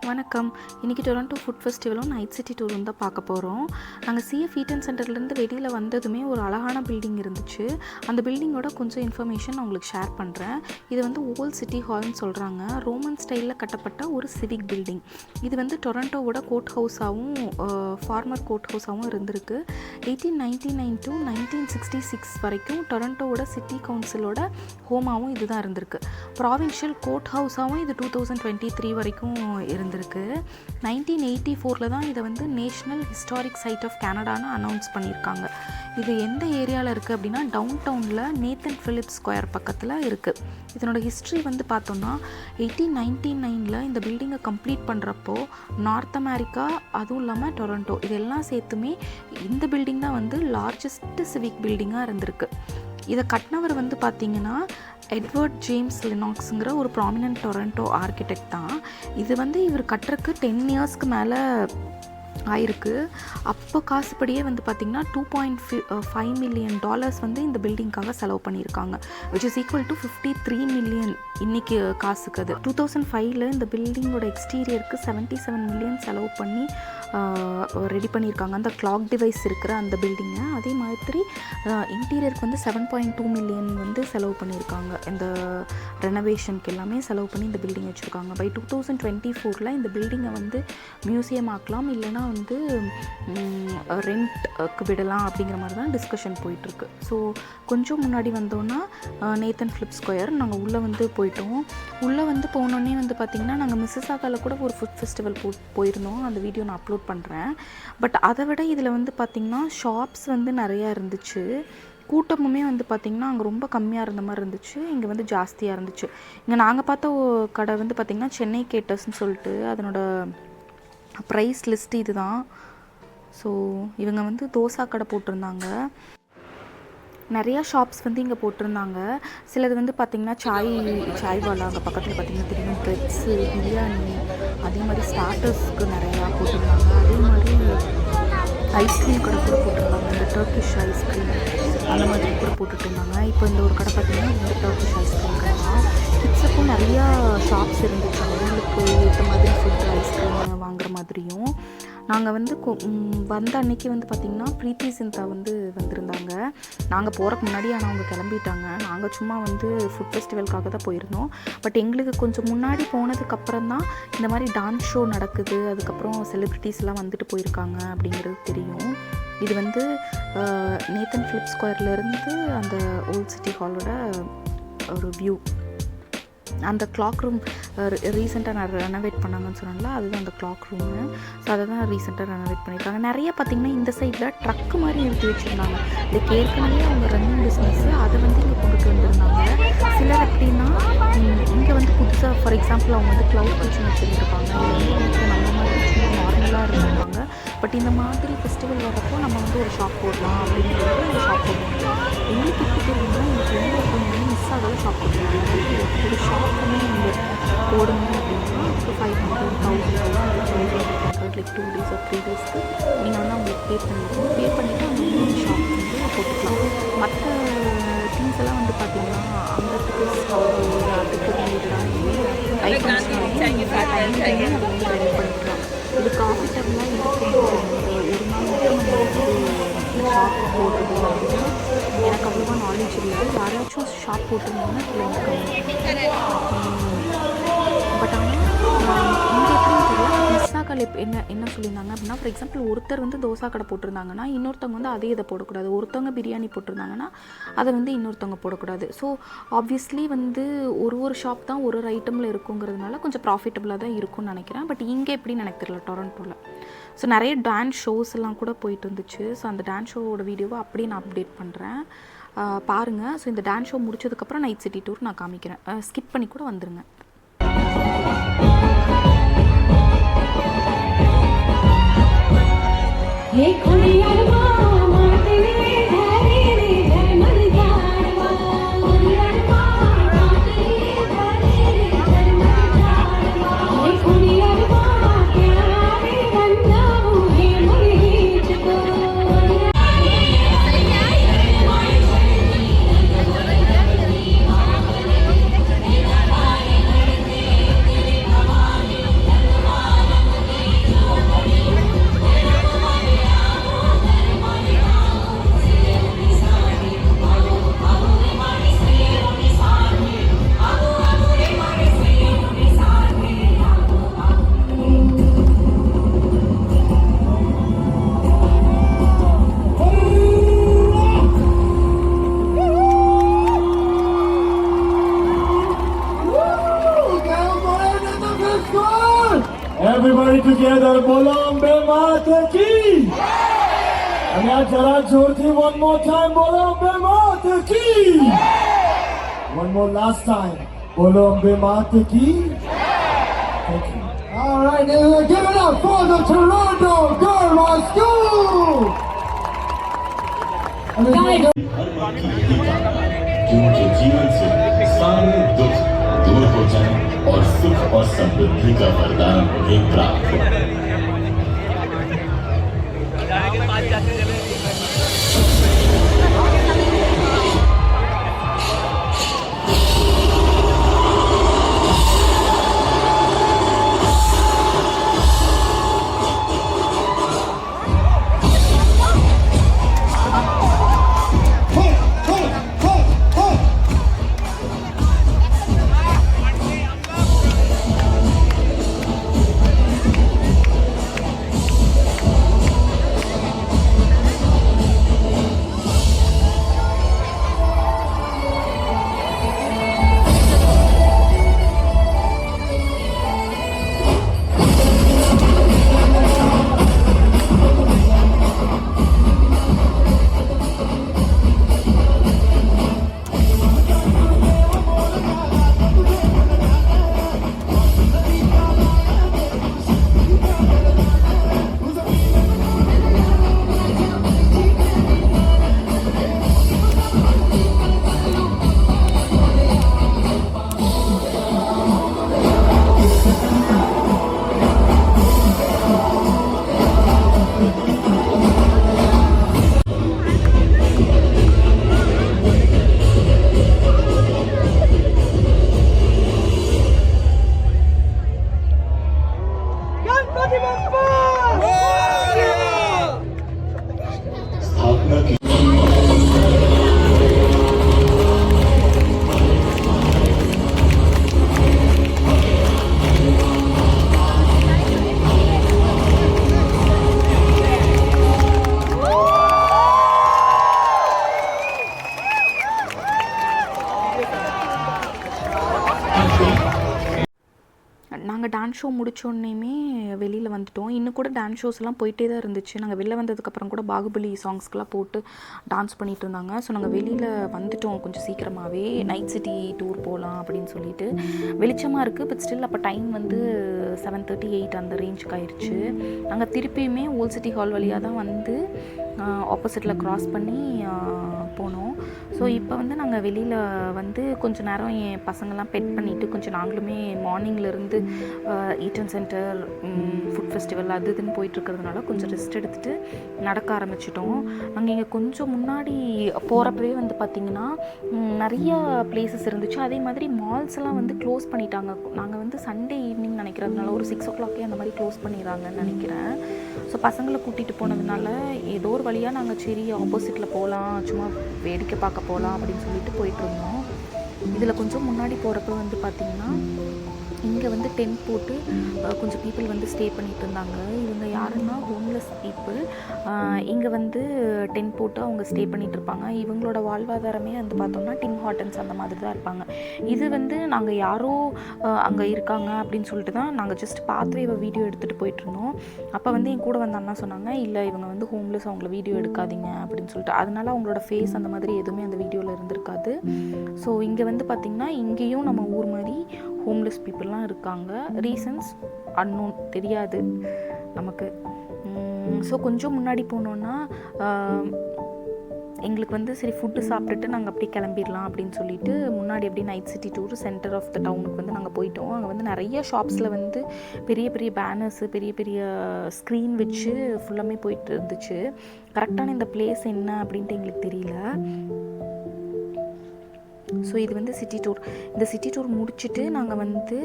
வணக்கம். இன்றைக்கி Toronto food ஃபெஸ்டிவலும் night city டூரும் தான் பார்க்க போகிறோம். நாங்கள் சிஎஃப் ஈட்டன் சென்டர்லேருந்து வெளியில் வந்ததுமே ஒரு அழகான பில்டிங் இருந்துச்சு. அந்த பில்டிங்கோட கொஞ்சம் இன்ஃபர்மேஷன் நான் உங்களுக்கு ஷேர் பண்ணுறேன். இது வந்து ஓல்ட் சிட்டி ஹால்னு சொல்கிறாங்க. ரோமன் ஸ்டைலில் கட்டப்பட்ட ஒரு சிவிக் பில்டிங். இது வந்து டொரண்டோவோட கோர்ட் ஹவுஸாகவும் ஃபார்மர் கோர்ட் ஹவுஸாகவும் இருந்திருக்கு. 1899 to 1966 வரைக்கும் டொரண்டோவோட சிட்டி கவுன்சிலோட ஹோமாகவும் இது தான் இருந்திருக்கு. ப்ராவின்ஷியல் கோர்ட் ஹவுஸாகவும் இது 2023 வரைக்கும் இருந்திருக்கு. 1984 தான் இதை வந்து நேஷ்னல் ஹிஸ்டாரிக் சைட் ஆஃப் கனடான்னு அனௌன்ஸ் பண்ணியிருக்காங்க. இது எந்த ஏரியாவில் இருக்குது அப்படின்னா டவுன் டவுனில் நேத்தன் பிலிப்ஸ் ஸ்கொயர் பக்கத்தில் இருக்குது. இதனோட ஹிஸ்ட்ரி வந்து பார்த்தோம்னா 1899 இந்த பில்டிங்கை கம்ப்ளீட் பண்ணுறப்போ நார்த் அமெரிக்கா அதுவும் இல்லாமல் டொரண்டோ இதெல்லாம் சேர்த்துமே இந்த பில்டிங் தான் வந்து லார்ஜஸ்ட் சிவிக் பில்டிங்காக இருந்திருக்கு. இதை கட்டினவர் வந்து பார்த்திங்கன்னா எட்வர்ட் ஜேம்ஸ் லினாக்ஸுங்கிற ஒரு ப்ராமினன்ட் டொரண்டோ ஆர்கிடெக்ட் தான். இது வந்து இவர் கட்டுறக்கு 10 இயர்ஸ்க்கு மேலே ஆயிருக்கு. அப்போ காசுப்படியே வந்து பார்த்திங்கன்னா $2.5 மில்லியன் வந்து இந்த பில்டிங்காக செலவு பண்ணியிருக்காங்க. Which is equal to 53 million இன்றைக்கி காசுக்கு. அது 2005 இந்த பில்டிங்கோட எக்ஸ்டீரியருக்கு 77 மில்லியன் செலவு பண்ணி ரெடி பண்ணியிருக்காங்க. அந்த கிளாக் டிவைஸ் இருக்கிற அந்த பில்டிங்கை. அதே மாதிரி இன்டீரியருக்கு வந்து 7.2 மில்லியன் வந்து செலவு பண்ணியிருக்காங்க. இந்த ரெனோவேஷனுக்கு எல்லாமே செலவு பண்ணி இந்த பில்டிங் வச்சுருக்காங்க. பை 2024 இந்த பில்டிங்கை வந்து மியூசியம் ஆக்கலாம், இல்லைனா வந்து ரெண்ட்க்கு விடலாம் அப்படிங்கிற மாதிரி தான் டிஸ்கஷன் போயிட்டுருக்கு. ஸோ கொஞ்சம் முன்னாடி வந்தோன்னா நேத்தன் பிலிப்ஸ் ஸ்கொயர் நாங்கள் உள்ளே வந்து போயிட்டோம். உள்ளே வந்து போனோடனே வந்து பார்த்திங்கன்னா நாங்கள் மிஸ்ஸிசாகாவில் கூட ஒரு ஃபுட் ஃபெஸ்டிவல் போயிருந்தோம். அந்த வீடியோ நான் அப்லோட் பண்ணுறேன். பட் அதை விட இதில் வந்து பார்த்திங்கன்னா ஷாப்ஸ் வந்து நிறையா இருந்துச்சு. கூட்டமுமே வந்து பார்த்திங்கன்னா அங்கே ரொம்ப கம்மியாக இருந்த மாதிரி இருந்துச்சு, இங்கே வந்து ஜாஸ்தியாக இருந்துச்சு. இங்கே நாங்கள் பார்த்த கடை வந்து பார்த்திங்கன்னா சென்னை கேட்டர்ஸ்ன்னு சொல்லிட்டு அதனோட ப்ரைஸ் லிஸ்ட்டு இது தான். ஸோ இவங்க வந்து தோசை கடை போட்டிருந்தாங்க. நிறையா ஷாப்ஸ் வந்து இங்கே போட்டிருந்தாங்க. சிலது வந்து பார்த்திங்கன்னா சாய்வாலா அங்கே பக்கத்தில் பார்த்திங்கன்னா தெரியும், ப்ரெட்ஸு, பிரியாணி, அதே மாதிரி ஸ்டார்டர்ஸ்க்கு நிறையா போட்டிருந்தாங்க. அதே மாதிரி ஐஸ்கிரீம் கடை கூட போட்டிருந்தாங்க. இந்த டர்க்கிஷ் ஐஸ்கிரீம் அந்த மாதிரி கூட போட்டுட்டு இருந்தாங்க. இப்போ இந்த ஒரு கடை பார்த்திங்கன்னா இந்த டர்க்கிஷ் ஐஸ்கிரீம் கடை தான். கிட்ஸுக்கும் நிறையா ஷாப்ஸ் இருந்துச்சு. அவங்களுக்கு ஏற்ற மாதிரி ஃபுட் ஐஸ்கிரீம் வாங்குற மாதிரியும். நாங்கள் வந்து வந்த அன்னைக்கு வந்து பார்த்திங்கன்னா ப்ரீத்தி சிந்தா வந்து வந்திருந்தாங்க. நாங்கள் போகிறக்கு முன்னாடி ஆனால் அவங்க கிளம்பிட்டாங்க. நாங்கள் சும்மா வந்து ஃபுட் ஃபெஸ்டிவலுக்காக தான் போயிருந்தோம். பட் எங்களுக்கு கொஞ்சம் முன்னாடி போனதுக்கப்புறம் தான் இந்த மாதிரி டான்ஸ் ஷோ நடக்குது, அதுக்கப்புறம் செலிப்ரிட்டிஸ்லாம் வந்துட்டு போயிருக்காங்க அப்படிங்கிறது தெரியும். இது வந்து நேத்தன் பிலிப்ஸ் ஸ்கொயர்லேருந்து அந்த ஓல்ட் சிட்டி ஹாலோட ஒரு வியூ. அந்த கிளாக் ரூம் ரீசெண்டாக நான் ரெனோவேட் பண்ணாங்கன்னு சொன்னால அதுதான் அந்த கிளாக் ரூமு. ஸோ அதை தான் ரீசெண்டாக ரெனோவேட் பண்ணியிருக்காங்க. நிறைய பார்த்திங்கன்னா இந்த சைடில் ட்ரக்கு மாதிரி நிறுத்தி வச்சுருந்தாங்க. இதுக்கு ஏற்கனவே அவங்க ரன்னிங் பிஸ்னஸ்ஸு அதை வந்து இங்கே கொண்டுட்டு வந்திருந்தாங்க. சிலர் எப்படின்னா இங்கே வந்து புதுசாக ஃபார் எக்ஸாம்பிள் அவங்க வந்து க்ளவுட் கிச்சன் வச்சுருந்துருப்பாங்க. இல்லை நம்ம மாதிரி சும்மா நார்மலாக இருந்திருப்பாங்க. பட் இந்த மாதிரி ஃபெஸ்டிவல் வரப்போ நம்ம வந்து ஒரு ஷாப் போடலாம் அப்படிங்கிறது ஒரு ஷாப் போடுவாங்க. எங்களுக்கு எப்படி தெரியும்னா எனக்கு எந்த கொஞ்சம் மிஸ் ஆகாத ஷாப் போடுவாங்க. ஒரு ஷாப்புமே நீங்கள் போடணும் அப்படின்னா இப்போ 500, 1000 லைக் 2 days or 3 daysக்கு நீங்கள் வந்து அவங்களுக்கு பே பண்ணிவிட்டு அந்த ஷாப் வந்து போட்டுக்கலாம். மற்ற திங்ஸ் எல்லாம் வந்து பார்த்திங்கன்னா அங்கத்துக்கு ஸ்டவ் அதுக்கு இதெல்லாம் ஐட்டம்ஸ் டைம் அதை வந்து ரெடி பண்ணிக்கலாம். இது ப்ராஃபிட்டபுளாக இருக்கும். ஒரு நாள் மட்டும் நம்ம வந்து ஷாப் போடுறது அப்படின்னா எனக்கு அவ்வளோவா நாலேஜ் இல்லை. யாராச்சும் ஷாப் போட்டிருந்தாங்கன்னா இல்லை பட் ஆனால் இங்கே எப்படின்னு தெரியல. மிஸ்ஸாக்கள் என்ன சொல்லியிருந்தாங்க அப்படின்னா ஃபார் எக்ஸாம்பிள் ஒருத்தர் வந்து தோசை கடை போட்டிருந்தாங்கன்னா இன்னொருத்தவங்க வந்து அதே இதை போடக்கூடாது. ஒருத்தவங்க பிரியாணி போட்டிருந்தாங்கன்னா அதை வந்து இன்னொருத்தவங்க போடக்கூடாது. ஸோ ஆப்வியஸ்லி வந்து ஒரு ஷாப் தான் ஒரு ஐட்டமில் இருக்குங்கிறதுனால கொஞ்சம் ப்ராஃபிட்டபுளாக தான் இருக்கும்னு நினைக்கிறேன். பட் இங்கே எப்படின்னு எனக்கு தெரியல டொரண்டோவில். ஸோ நிறைய டான்ஸ் ஷோஸ் எல்லாம் கூட போயிட்டு இருந்துச்சு. ஸோ அந்த டான்ஸ் ஷோவோட வீடியோவை அப்படியே நான் அப்டேட் பண்ணுறேன், பாருங்கள். ஸோ இந்த டான்ஸ் ஷோ முடிச்சதுக்கப்புறம் நைட் சிட்டி டூர் நான் காமிக்கிறேன். ஸ்கிப் பண்ணி கூட வந்துருங்க. Everybody together, bolo Ambe Mata ki. And now jara jorthi one more time, bolo Ambe Mata ki. One more last time, bolo Ambe Mata ki. Thank you. All right, give it up for the Toronto Girls School. जो उनके जीवन से सारे दुख दूर हो जाए और सुख और समृद्धि का वरदान उन्हें प्राप्त हो। स्थापना की நாங்கள் டான்ஸ் ஷோ முடித்தோடனேயுமே வெளியில் வந்துட்டோம். இன்னும் கூட டான்ஸ் ஷோஸ்லாம் போயிட்டே தான் இருந்துச்சு. நாங்கள் வெளில வந்ததுக்கப்புறம் கூட பாகுபலி சாங்ஸ்க்கெலாம் போட்டு டான்ஸ் பண்ணிகிட்டு இருந்தாங்க. ஸோ நாங்கள் வெளியில் வந்துட்டோம் கொஞ்சம் சீக்கிரமாகவே. நைட் சிட்டி டூர் போகலாம் அப்படின்னு சொல்லிட்டு. வெளிச்சமாக இருக்குது, பட் ஸ்டில் அப்போ டைம் வந்து 7:30 8 அந்த ரேஞ்சுக்கு ஆயிடுச்சு. நாங்கள் திருப்பியுமே ஓல்ட் சிட்டி ஹால் வழியாக தான் வந்து ஆப்போசிட்டில் க்ராஸ் பண்ணி போனோம். ஸோ இப்போ வந்து நாங்கள் வெளியில் வந்து கொஞ்சம் நேரம் என் பசங்கள்லாம் பெட் பண்ணிவிட்டு கொஞ்சம் நாங்களுமே மார்னிங்லேருந்து ஈட்டன் சென்டர், ஃபுட் ஃபெஸ்டிவல் அது இதுன்னு போயிட்டுருக்கிறதுனால கொஞ்சம் ரெஸ்ட் எடுத்துகிட்டு நடக்க ஆரம்பிச்சிட்டோம். நாங்கள் இங்கே கொஞ்சம் முன்னாடி போகிறப்பவே வந்து பார்த்திங்கன்னா நிறையா பிளேசஸ் இருந்துச்சு. அதே மாதிரி மால்ஸ் எல்லாம் வந்து க்ளோஸ் பண்ணிட்டாங்க. நாங்கள் வந்து சண்டே ஈவினிங் நினைக்கிறதுனால ஒரு 6 o'clock அந்த மாதிரி க்ளோஸ் பண்ணிடுறாங்கன்னு நினைக்கிறேன். ஸோ பசங்களை கூட்டிகிட்டு போனதுனால ஏதோ ஒரு வழியாக நாங்கள் சரி ஆப்போசிட்டில் போகலாம், சும்மா வேடிக்கை பார்க்க போகலாம் அப்படின்னு சொல்லிட்டு போயிட்டுருந்தோம். இதில் கொஞ்சம் முன்னாடி போகிறப்ப வந்து பார்த்திங்கன்னா இங்கே வந்து டென்ட் போட்டு கொஞ்சம் பீப்புள் வந்து ஸ்டே பண்ணிகிட்டு இருந்தாங்க. இவங்க யாருன்னா ஹோம்லெஸ் பீப்புள். இங்கே வந்து டென்ட் போட்டு அவங்க ஸ்டே பண்ணிகிட்டு இருப்பாங்க. இவங்களோட வாழ்வாதாரமே வந்து பார்த்தோம்னா டிம் ஹார்ட்டன்ஸ் அந்த மாதிரி தான் இருப்பாங்க. இது வந்து நாங்கள் யாரோ அங்கே இருக்காங்க அப்படின்னு சொல்லிட்டு தான் நாங்கள் ஜஸ்ட் பார்த்து வீடியோ எடுத்துகிட்டு போயிட்டுருந்தோம். அப்போ வந்து என் கூட வந்த அண்ணா சொன்னாங்க, இல்லை இவங்க வந்து ஹோம்லெஸ், அவங்கள வீடியோ எடுக்காதீங்க அப்படின்னு சொல்லிட்டு. அதனால அவங்களோட ஃபேஸ் அந்த மாதிரி எதுவுமே அந்த வீடியோவில் இருந்திருக்காது. ஸோ இங்கே வந்து பார்த்திங்கன்னா இங்கேயும் நம்ம ஊர் மாதிரி ஹோம்லெஸ் பீப்புளெலாம் இருக்காங்க. ரீசன்ஸ் அன்னோன், தெரியாது நமக்கு. ஸோ கொஞ்சம் முன்னாடி போனோன்னா எங்களுக்கு வந்து சரி ஃபுட்டு சாப்பிட்டுட்டு நாங்கள் அப்படி கிளம்பிடலாம் அப்படின்னு சொல்லிட்டு முன்னாடி அப்படியே night city tour centre of the டவுனுக்கு வந்து நாங்கள் போயிட்டோம். அங்கே வந்து நிறைய ஷாப்ஸில் வந்து பெரிய பெரிய பேனர்ஸு, பெரிய பெரிய ஸ்க்ரீன் வச்சு ஃபுல்லாமே போயிட்டு இருந்துச்சு. கரெக்டான இந்த பிளேஸ் என்ன அப்படின்ட்டு எங்களுக்கு தெரியல. ஸோ இது வந்து சிட்டி டூர். இந்த சிட்டி டூர் முடிச்சுட்டு நாங்கள் வந்து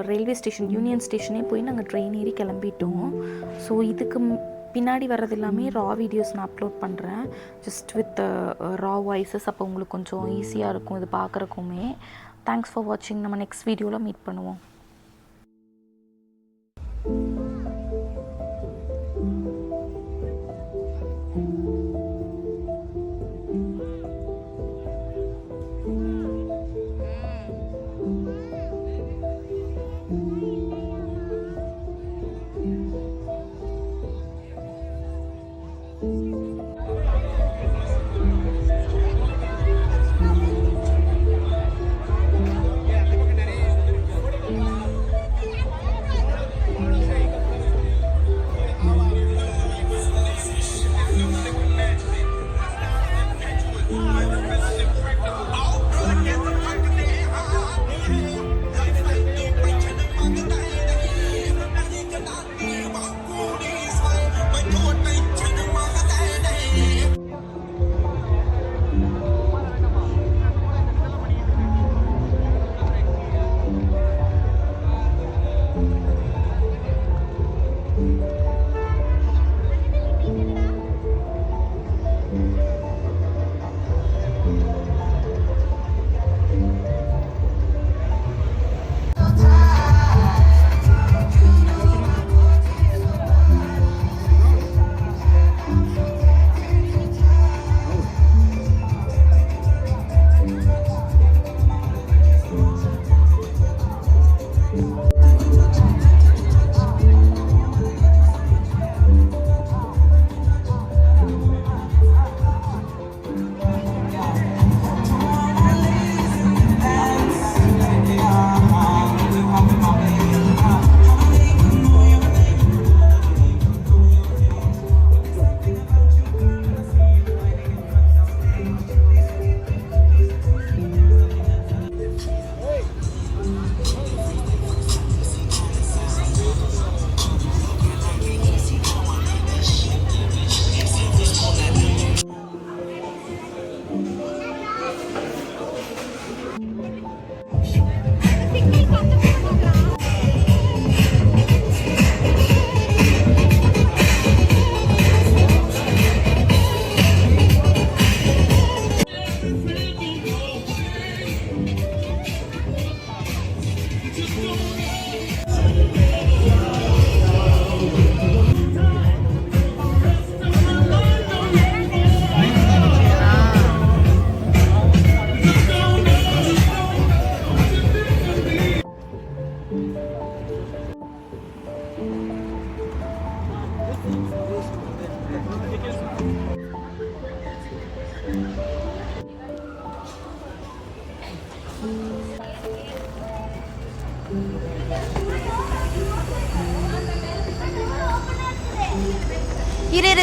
ரயில்வே ஸ்டேஷன், யூனியன் ஸ்டேஷனே போய் நாங்கள் ட்ரெயின் ஏறி கிளம்பிட்டோம். ஸோ இதுக்கு பின்னாடி வர்றது எல்லாமே ரா வீடியோஸ் நான் அப்லோட் பண்ணுறேன், ஜஸ்ட் வித் ரா வாய்ஸஸ். அப்போ உங்களுக்கு கொஞ்சம் ஈஸியாக இருக்கும் இது பார்க்குறக்குமே. தேங்க்ஸ் ஃபார் வாட்சிங். நம்ம நெக்ஸ்ட் வீடியோவில் மீட் பண்ணுவோம்.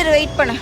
இரு வெயிட் பண்ணு.